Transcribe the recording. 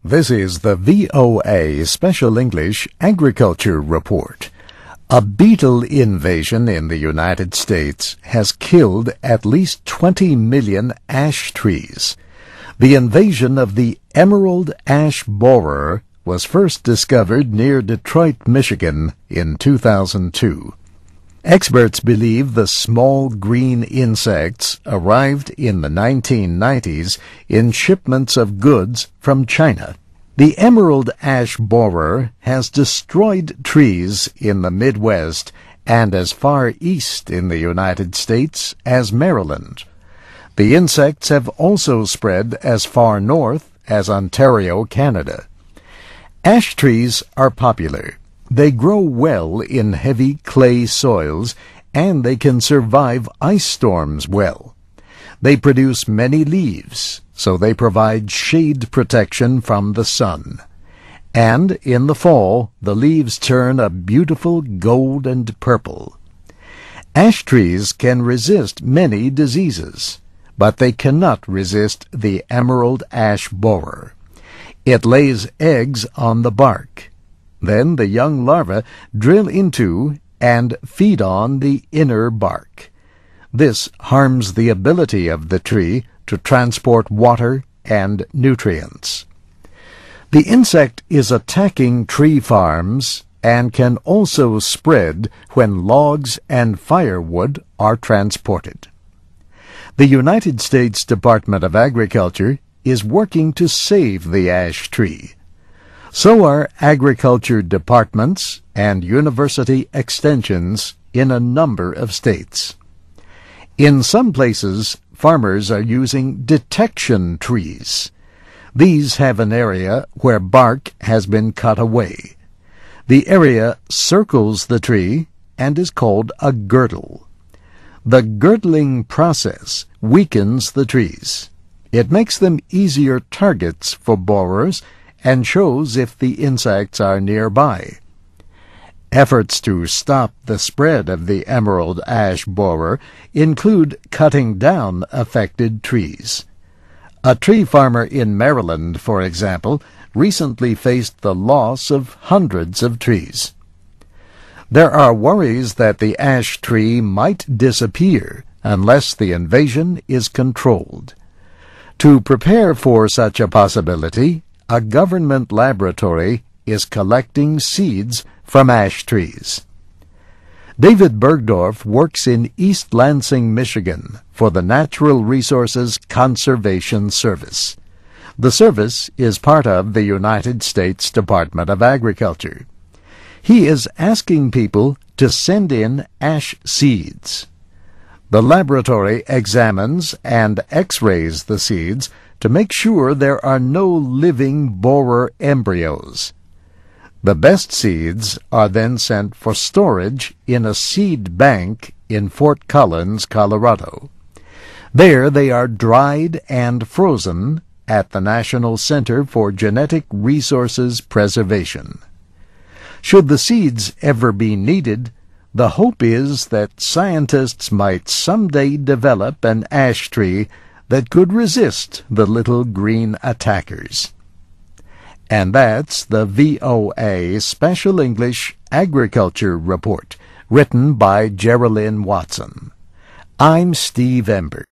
This is the VOA Special English Agriculture Report. A beetle invasion in the United States has killed at least 20 million ash trees. The invasion of the emerald ash borer was first discovered near Detroit, Michigan in 2002. Experts believe the small green insects arrived in the 1990s in shipments of goods from China. The emerald ash borer has destroyed trees in the Midwest and as far east in the United States as Maryland. The insects have also spread as far north as Ontario, Canada. Ash trees are popular. They grow well in heavy clay soils, and they can survive ice storms well. They produce many leaves, so they provide shade protection from the sun. And in the fall, the leaves turn a beautiful gold and purple. Ash trees can resist many diseases, but they cannot resist the emerald ash borer. It lays eggs on the bark. Then the young larvae drill into and feed on the inner bark. This harms the ability of the tree to transport water and nutrients. The insect is attacking tree farms and can also spread when logs and firewood are transported. The United States Department of Agriculture is working to save the ash tree. So are agriculture departments and university extensions in a number of states. In some places, farmers are using detection trees. These have an area where bark has been cut away. The area circles the tree and is called a girdle. The girdling process weakens the trees. It makes them easier targets for borers and shows if the insects are nearby. Efforts to stop the spread of the emerald ash borer include cutting down affected trees. A tree farmer in Maryland, for example, recently faced the loss of hundreds of trees. There are worries that the ash tree might disappear unless the invasion is controlled. To prepare for such a possibility, a government laboratory is collecting seeds from ash trees. David Bergdorf works in East Lansing, Michigan, for the Natural Resources Conservation Service. The service is part of the United States Department of Agriculture. He is asking people to send in ash seeds. The laboratory examines and x-rays the seeds to make sure there are no living borer embryos. The best seeds are then sent for storage in a seed bank in Fort Collins, Colorado. There they are dried and frozen at the National Center for Genetic Resources Preservation. Should the seeds ever be needed, the hope is that scientists might someday develop an ash tree that could resist the little green attackers. And that's the VOA Special English Agriculture Report, written by Geraldine Watson. I'm Steve Ember.